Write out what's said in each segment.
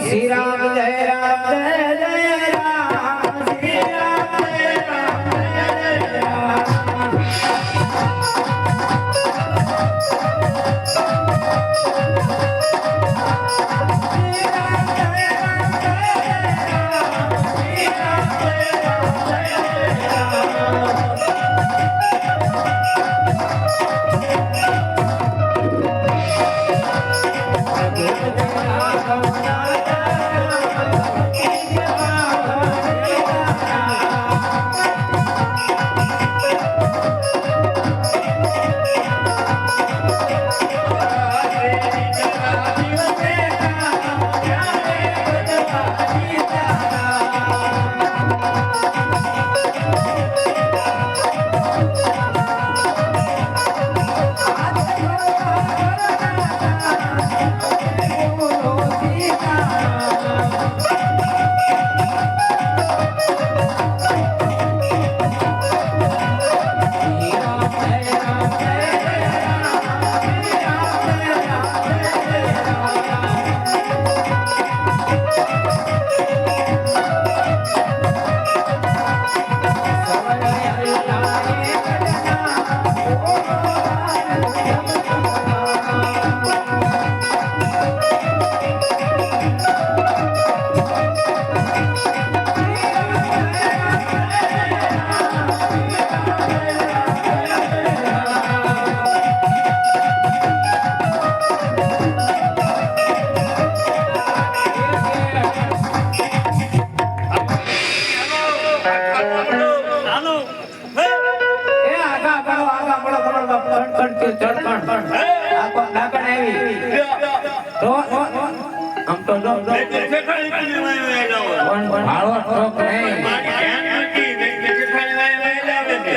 શ્રી રામ જય રામ જય જય રામ શ્રી રામ જય રામ જય જય રામ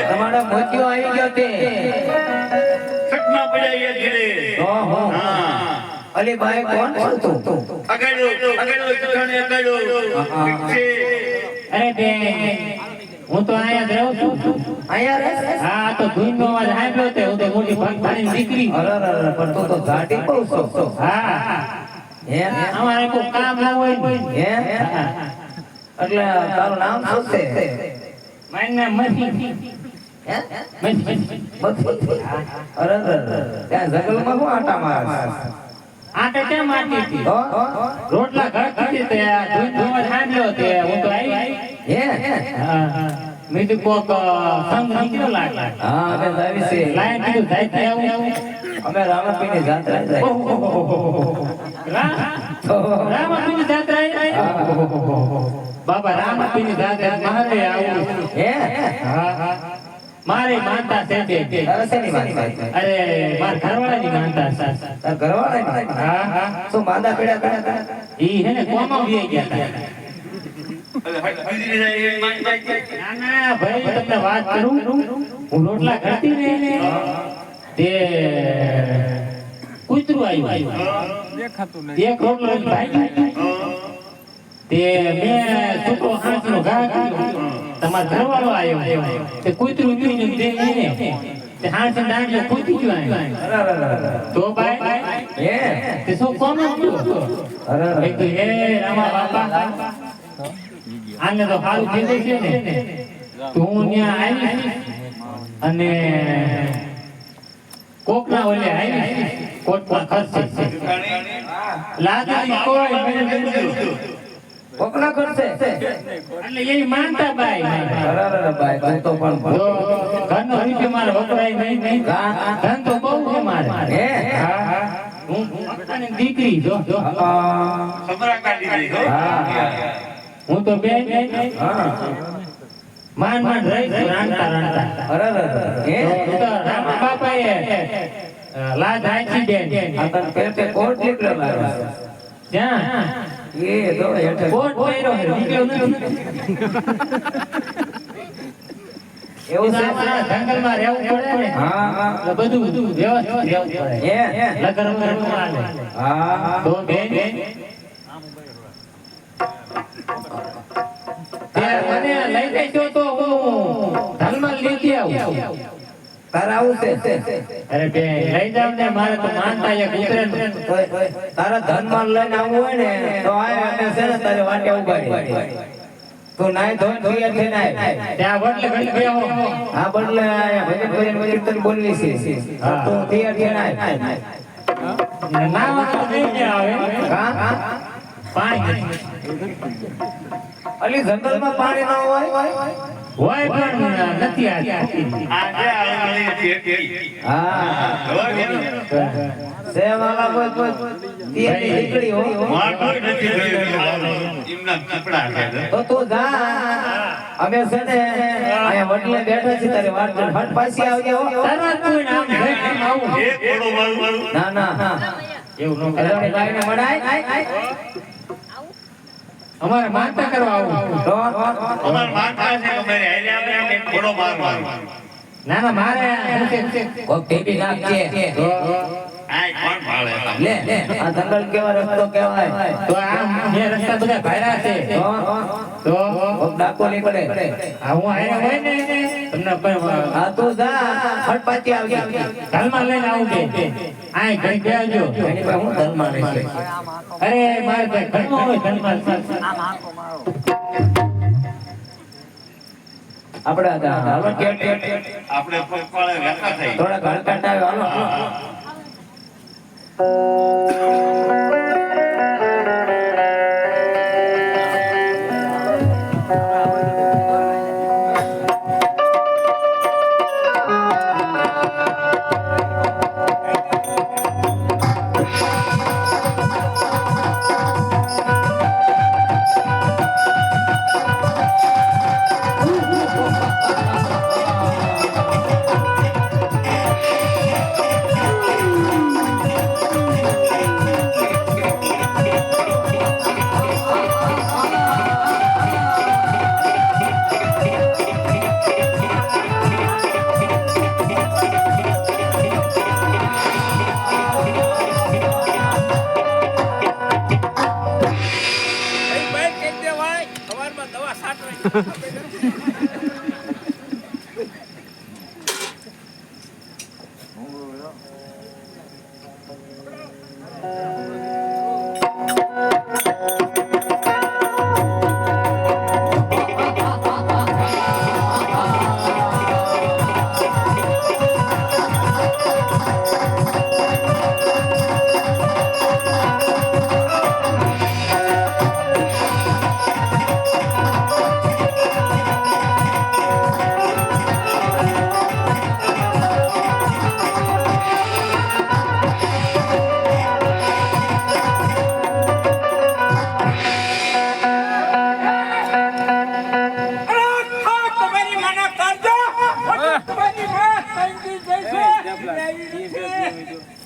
તમારા મોતિયો આવી ગયો તે સટમાં પડ્યા ધીરે અલી ભાઈ કોણ તું અગાડો ચઠાણે અગાડો અરે બે હું તો અહીંયા જ રહું છું અહીંયા રે હા તો ધૂનનો અવાજ સાંભળ્યો તે હું તો મોટી ભક્તાની દીકરી અરે પણ તું તો જાટી બહુ છો હા હે અમારે કોઈ કામ ના હોય હે એટલે તારું નામ શું છે મારું નામ મસી હે મસી અરે ત્યાં જંગલમાં શું આટા મારે આટા કેમ મારતી હતી રોટલા ઘર કીધી તે ધૂનનો અવાજ સાંભળ્યો તે હું તો આવી હે હા મેં તો કોક સંગ નીકળ્યો લાગે હા અમે જાવી છે લાઈન કીધું જાય ત્યાં આવું અમે રામાપીની જાત્રા જાય રામાપીની જાત્રા બાબા રામાપીની જાત્રા મારે આવું હે હા મારે માનતા છે તે અરસેની માનતા અરે માર ઘરવાળાની માનતા છે તાર ઘરવાળાની હા હા શું માંદા પીડા ઈ હે ને કોમાં વી ગયા ના ના ભાઈ તમને વાત કરું હું રોટલા કરતી ને તે કૂતરું આવ્યું દેખાતું નહીં એક રોટલો ભાઈ તે મેં છોકરો હાથનો ઘા કર્યો તમાર ઘરવાળો આવ્યો તે કૂતરું પીને દે ને તે હાથ દાંડલો કૂતી ગયો તો ભાઈ હે તે શું કોમ ગયો અરે એક હે રામા બાપા આને તો હાલ કીધું છે ને તું ત્યાં આવી અને કોકના ઓલે આવી કોટ પર ખર્ચે લાગી કોઈ મને કોકના કરશે એટલે એ માનતા બાઈ અરે ભાઈ તું તો પણ જો ઘરનો રૂપિયો મારે વપરાય નહીં ધન તો બહુ છે મારે હે હા હું પોતાની દીકરી જો ખબરા કાઢી દઈ હું તો બે હા માન રહી રાંધતા અરે હે તો રામ બાપાએ લાજ આંચી દે આ તને પેટે કોટ નીકળે લાગે જ્યાં એ તો હેઠે કોટ પહેર્યો છે નીકળ્યો નથી એવું છે જંગલમાં રહેવું પડે ને હા હા એટલે બધું વ્યવસ્થિત રહેવું પડે હે લગન વગર ન હાલે હા તો બેન તે મને લઈ જજો તો હું ધર્મલ લીધી આવું તારા આવું છે અરે બે લઈ જાવ ને મારે તો માનતા એક ઉતરે ને. તારા ધનમાલ લઈને આવવું હોય ને તો આય અમે છે ને તારે વાટે ઉગાડી તું નાય ધોઈ તૈયાર થઈને આય ત્યાં બદલે ઘડી ગયા હો. આ બદલે આયા ભજન તને બોલવી છે તું તૈયાર થઈને આય ના વાત તો નહીં આવે હા પાણી અલી જંગલમાં પાણી ન હોય હોય પણ નથી આ આજે આવવાની હતી. હા હવે સેવાલા કોઈ તીયની નીકળી હો મારું નથી થયું. એમના કપડા છે. તો તું જા અમે છે ને અહીંયા વડલે બેઠા છીએ તારે વાત હટ પાછી આવજે હો તરત કોઈ નામ લઈ આવું એક ઘોડો મારું. ના ના એવું ન અરે કરાય. ગાયને મડાય અમારે માનતા કરવા આવું તો અમાર માથા છે કે મારે હાલે આવે એમ એક ઘોડો મારવાનો. ના ના મારે કોક ટીપી નાખજે તો આ કોણ ભાળે તમને? લે આ જંગલ કેવા રસ્તો કેવાય તો આમ જે રસ્તા બધા ભાયરા છે તો કોક ડાકો નીકળે આ હું આયા હોય ને તમને કોઈ આ તું જા હટ પાછી આવજે ઘરમાં લઈને આવું કે આય ઘડી બેસજો. એની પાસે હું ધર્મમાં રહેશે અરે મારે ભાઈ ઘરમાં હોય ઘરમાં આપણે હાલો ટેટ આપણે પગપાળે રહેતા થઈ. થોડા ઘર કાઢાવે હાલો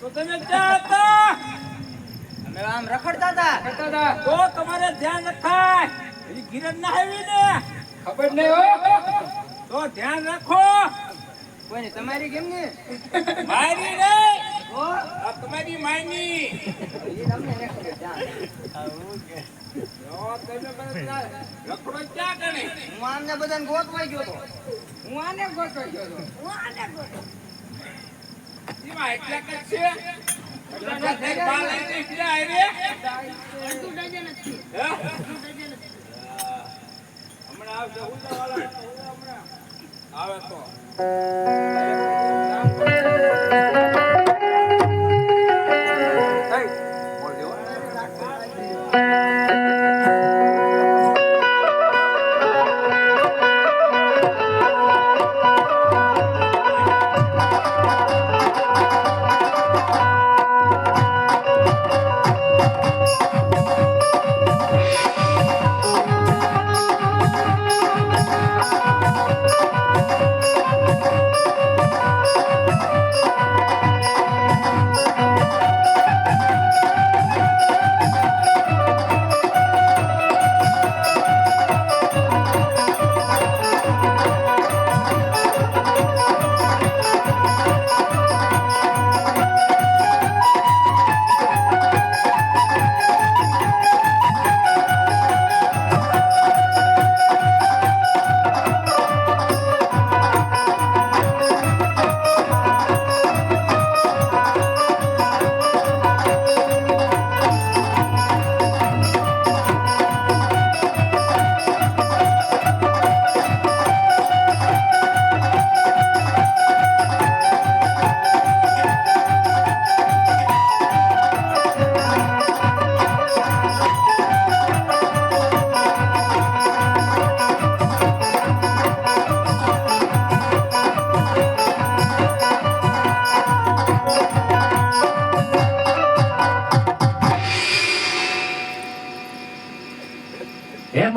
તો તમે ક્યાં હતા? અમે આમ રખડતા હતા. તો તમારે ધ્યાન રખાય. હજી કિરણ ના આવી ને ખબર નહીં હો. તો ધ્યાન રાખો. કોઈને તમારી કેમ ને? મારી નહીં, હો? આ તમારી માયની. એ તમને નહીં ખબર. ધ્યાન. તો તમે બધા રખડો ક્યાં ગણે? હું આમને બધાને ગોતવાઈ ગયો હતો. હું આને ગોતવાઈ ગયો હતો. એમાં એટલા કઈ છે? એટલા કઈ બા લઈને ક્યાં આવી રે? હે? હમણાં આવશે ઉતાવળા. હમણાં આવે તો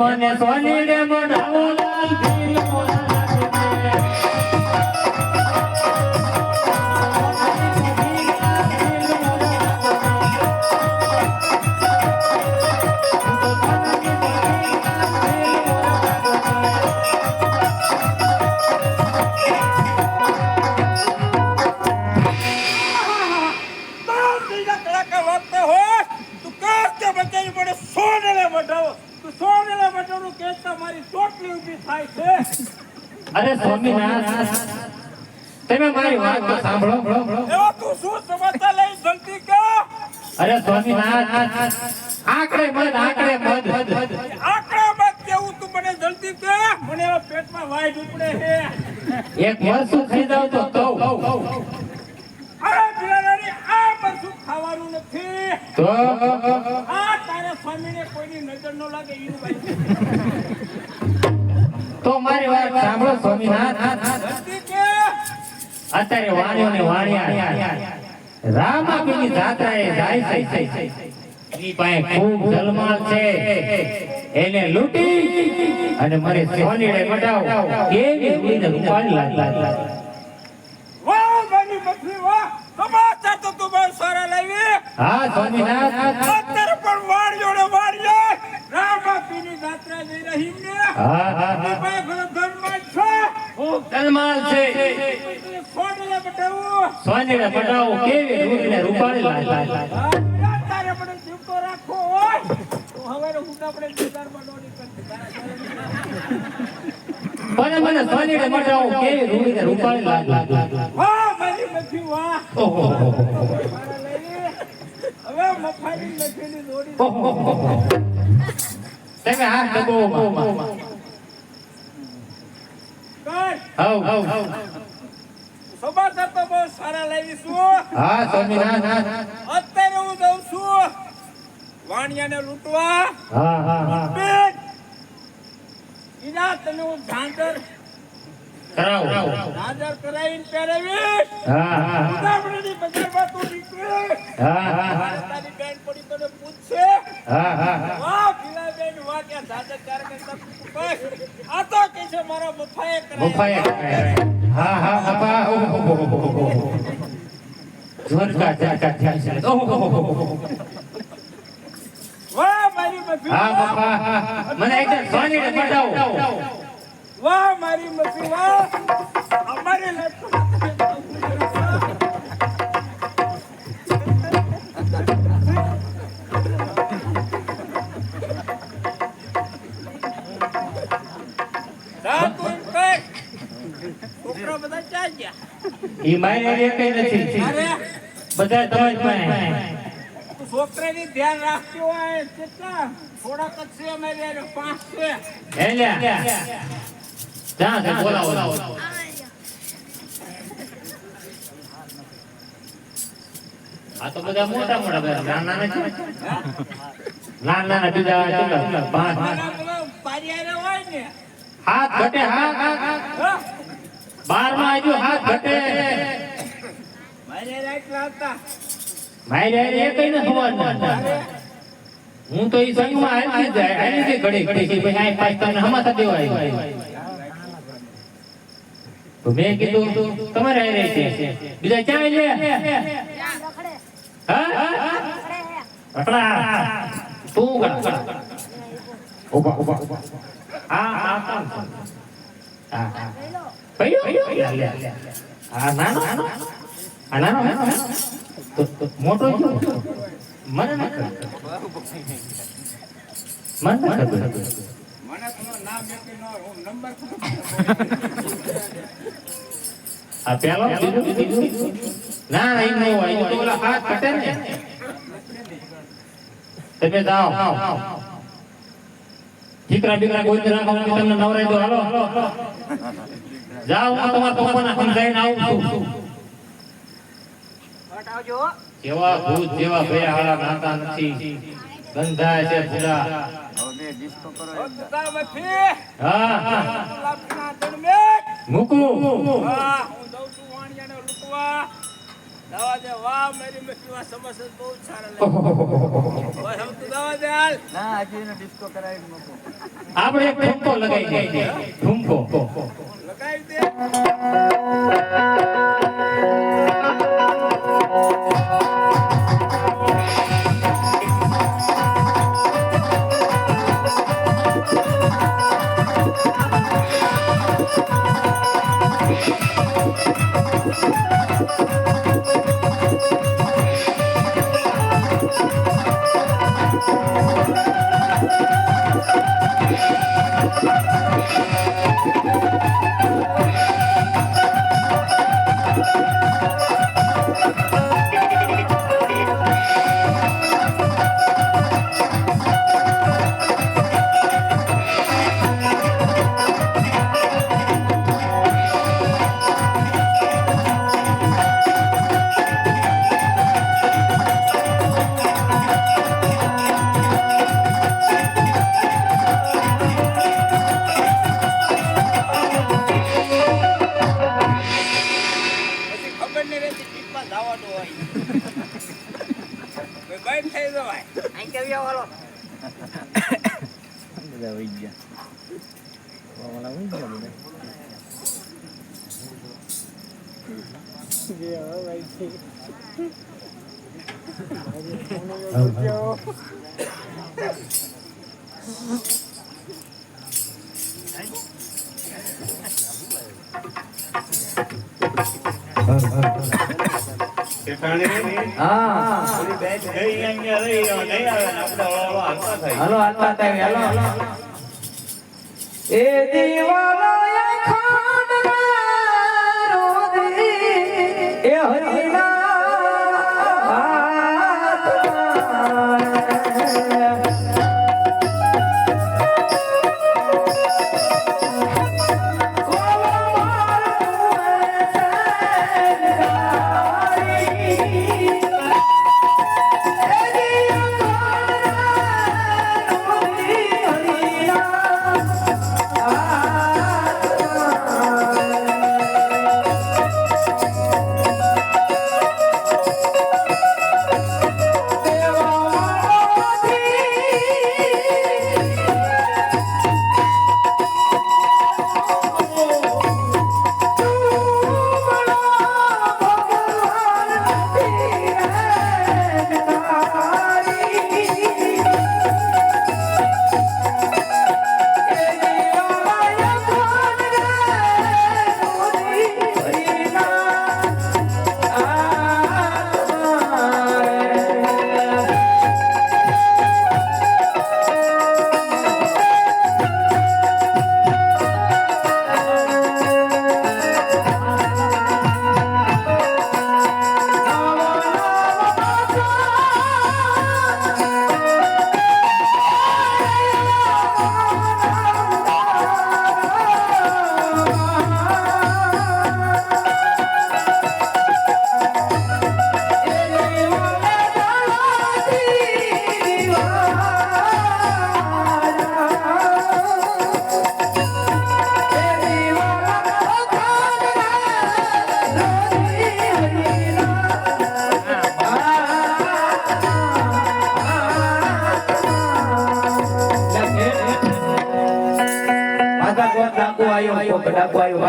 મને સોની રે મોઢાવો લાલ ભીલ મોઢા લાગે. અરે સ્વામિનાથ, તમે મારી વાત તો સાંભળો. અરે સ્વામિનાથ, આંકડે મત એક વસ્તુ ખાઈ જાવ તો ખાવાનું નથી તો આ તારા સ્વામીને કોઈની નજર ન લાગે એવું ભાઈ તો મારી વાત સાંભળો સ્વામિનાથ. અત્યારે વાણિયોને વાણિયા રામાપીરની જાત્રાએ જાય છે. એની પાસે ખૂબ જલમાલ છે. એને લૂંટી અને મારે સોનીડે મટાવ કેવી રીતે રૂપાળી લાગે. વાહ મારી બકરી વાહ સમાચાર તો તું બહુ સારા લાવી. હા સ્વામિનાથ, અત્યારે પણ વાળ્યો રામાપીરની જાત્રા જઈ રહી ને હા એ ભાઈ ઘણો ધનવાન છે. ખૂબ જલમાલ છે. સોનીને બતાવું સોનીડે મટાવ કેવી રીતે રૂપાળી લાગે. તારે મને જીવતો રાખો હોય તો હવે હું આપણે બજારમાં દોડી કરતી પણ મને સોનીડે મટાવ કેવી રીતે રૂપાળી લાગે. વાહ મારી બકરી વાહ ઓહો મારા લઈ હવે મફાની લખેલી દોડી તમે હા દબો કર આવ સમાચાર તો બહુ સારા લાવીશું. હા સ્વામિનાથ. અત્યારે હું જઉં છું વાણિયાને લૂંટવા. હા બેન, ઈના તને હું ઝાંઝર કરાવીને પહેરાવીશ. હા ઉદામણીની બજારમાં તું નીકળી. તારી બેન પડી તને પૂછશે વાહ ભીલાબેન વાહ ક્યાં ઝાંઝર કરતા આ તો કે છે મારા મફાએ કરાવ્યા. હા બાપા જોરદાર ચાચા વાહ મારી બકરી હા બાપા મને એકદમ સોનીડે મટાવો. વાહ મારી બકરી વાહ અમારી છોકરા બધા ક્યાં ગયા? ઈ મારી એકઈ નથી. અરે બધા તમારી પાસે. છોકરાની ધ્યાન રાખજો હોય કેટલા થોડાક જ છે અમારી હારે, 5 છે. હેલ્યા ત્યાં છે બોલાવો. આ તો બધા મોટા નાના નથી. નાના બીજા કેટલા 5 પેલા પારી હારે હોય ને હાથ ઘટે હાથ હા? 12 માં આજુ હાથ ઘટે. મારી હારે એટલા હતા. મારી એકઈ ન ખબર. હું તો ઈ સંગમાં આવી જાય આવી કે ઘડી કે ભાઈ આ પાંચ તમને હમાસા દેવાય. તો મેં કીધું તમારે આવી રહી છે બીજા ક્યાં લે હા પકડા તું ગા ઉભા આ કોણ આ કયો લે આ નાનો તો મોટો જો મને ન ખબર. મને તમારું નામ એકે ન હું નંબર આ પેલો બીજું ના એમ નહીં હોય. એ તો ઓલા હાથ કટે ને તમે જાઓ દીકરા બીકરા કોઈ રાખો તમને નવરાઈ દો. હાલો જાઓ હું તમારા પપ્પાના સમજાઈને આવું છું. જેવા ભૂત જેવા ભયા હાલા નાતા નથી. ગંધાય છે પૂરા. હા લાપના દરમે મૂકું હા હું જાઉં છું વાણિયાને લૂંટવા. દવા દે વાહ મારી મેકીવા સમસ્યા બહુ સારા લાગે ઓય હમ તું દવા દે હાલ ના હજી એનો ડિસ્કો કરાવી મૂકો. આપણે એક ઠુમકો લગાવી દઈએ ઠુમકો લગાવી દે પછી ખબર નહીં રહેતી ટીપમાં જવાનું હોય ભાઈ બંધ થઈ જવાય અહીં કેવી આવો હા ઓલી બેન ગઈ અહીંયા રહી હવે નહીં આવે ને આપણે ઓળો હાલતા થઈ હાલો હાલવા તાવી હાલો એ દીવાના ખાંડના રોદરી એ હરિના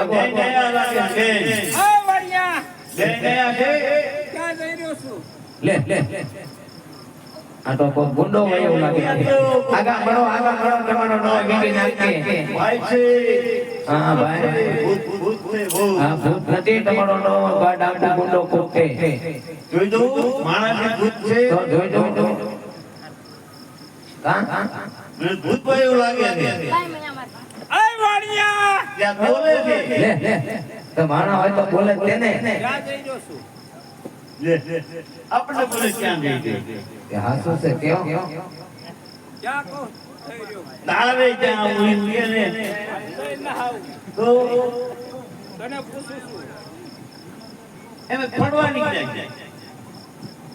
જય જય લાગે છે આ વાડિયા જય જય છે ક્યાં જઈ રહ્યો છું લે આ તો કોઈ ગુંડો હોય એવું લાગે આગા મળો તમારો નો વીડી નાખીએ ભાઈ છે હા ભાઈ ભૂત ભૂત છે ભૂત હા ભૂત નથી તમારો નો ડાકુ ગુંડો કોકતે જોઈ દો માણસ ભૂત છે તો જોઈ દો કા મને ભૂત ભાઈ એવું લાગે છે આ વાડિયા ત્યાં બોલે છે લે તો માણા હોય તો બોલે જ તેને ક્યાં જઈ રહ્યો છું લે આપણે બોલે ક્યાં જઈ ગઈ કે હાસુ છે કેવો ક્યાં કહો થઈ રહ્યો તારે ત્યાં ઉઈ ને જઈ ના આવું તો તને પૂછું છું એમે ફડવા નીકળ્યા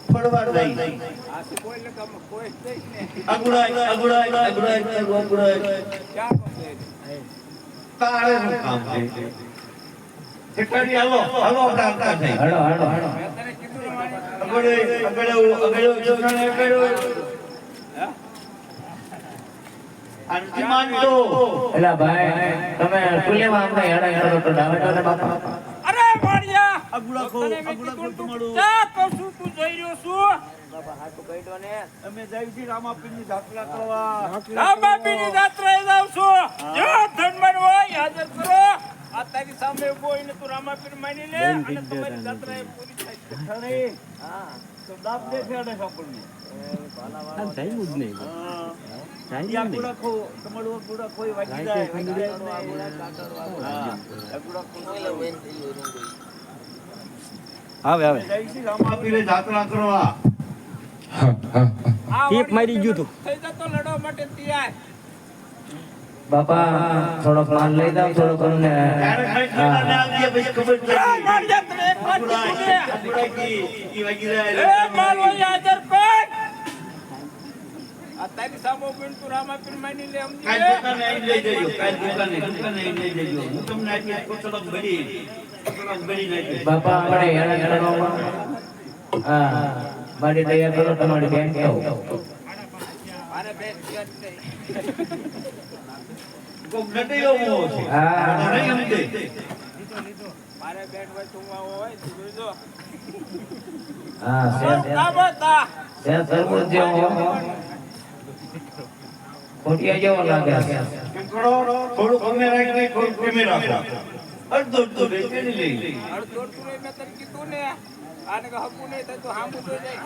ફડવા જઈ આ શું કોઈ લગામ કોઈ જ નહીં ને અગુડાય ક્યાં કહો તારે શું કામ છે ઠીકાડી હાલો હાલો આપણે આવતા થઈ હળો મેં તને કીધું એલા ભાઈ તમે ખુલ્લેમાં અમને હેરાન કરો તો ડાવે તો ને બાપા. અરે માળિયા તને મેં કીધું તું ચા કહું છું, તું જઈ રહ્યો છું અમે જઈ છીએ રામાપીરની જાત્રા કરવા. રામાપીરની જાત્રાએ જાઉં છું. જો ધનવાન હોય હાજર કરો. આ તારી સામે ઉભો હોય ને તું રામાપીર માની લે અને તમારી જાત્રા એ પૂરી થાય છે. ખરી? તો દાપ દેખાડે છે આપણને. યા ગુડાખો, તમારું ગુડાખો ય વાગી જાય. હા, આ ગુડાખો અમે જઈ છીએ રામાપીરે જાત્રા કરવા. ટીપ મારી ગયું તું થઈ જતો લડવા માટે તૈયાર. બાપા થોડોક માલ લઈ જાવ થોડોક અમને. ત્યારે ખાઈ ખાઈને આવીએ પછી ખબર પડી. આ માળિયા તને એક વાત કીધું ને. ગુડાકી, ઈ વાગી જાય. એ માલ હોય હાજર કર. આ તારી સામે ઉભો ને તું રામાપીર માની લે સમજી કાલ લે. દુકાને આવીને લઈ જજો. કાલ દુકાને આવીને લઈ જજો. હું તમને આટલી કોચડક ભરી નાખીશ. બાપા આપણે હેરાન કરવામાં હા મારી તૈયાર કરો તમારી બેન કહો. અરે બેન યાદ નહીં. કોક નટી ગયો છે. હા. નહીં સમજે. મારે બેન હોય તું હોય તું જોઈજો. હા તારું કામ હતા. સરપંચ જેવો ખોટિયા જેવો લાગે છે. કેમ કરો? થોડુંક અમે રાખીએ, થોડુંક તમે રાખો. અડધો બેચેની લઈ. અડધો તું મેં તને કીધું ને આને કે હકુ નહીં થાય તો હામું જોઈ જાય.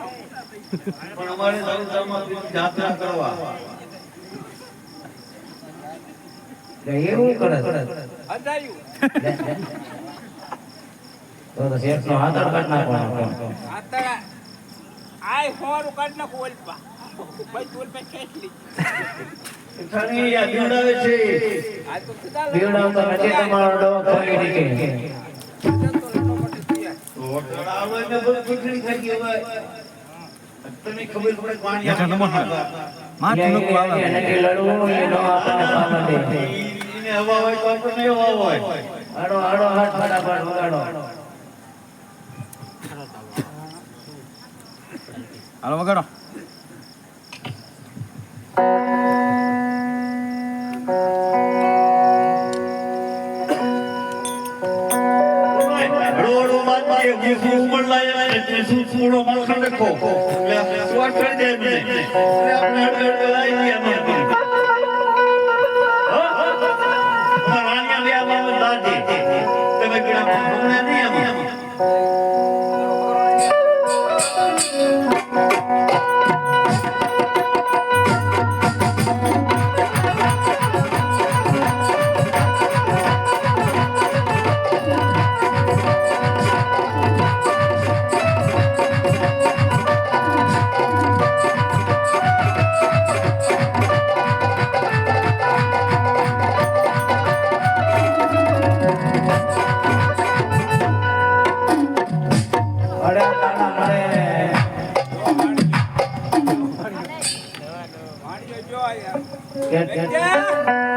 પણ અમારે રામાપીરની જાત્રા કરવા. એવું કરે અંધાયું તો શેઠનો આધાર કાર્ડ નાખવાનો. આતડા આય હોરું કાઢ નાખો ઓલપા ભાઈ ઓલપા ખેંચલી ખરી આ બીવડાવે છે. આ તો સીધા બીવડાવતો નથી તમારો ડો ખોઈ નીકળે. તો લડવા માટે તૈયાર. તો આવે ને બધું ખીચડી થઈ ગઈ હવે. તને ખબર પડે પાણી નથી લડવું એનો આપણને પાવા દે. એને હવા હોય તો આપણને હવા હોય. હાડો હાડો હાથ ફટાફટ વગાડો. હાલો વગાડો. હળવો માનીએ ગુફુ ઉપર લાયા એટલે સુસુડો માખણ રાખો. એટલે સ્વાદ કરી દે મને. એટલે આપણે હળવે લાવી દઈએ આમાં. રાણીયા બે આમાં દાદી. તમે કીડા ભૂમને નહીં આમાં. અરે કાના અરે વાણીઓ જો આયા કે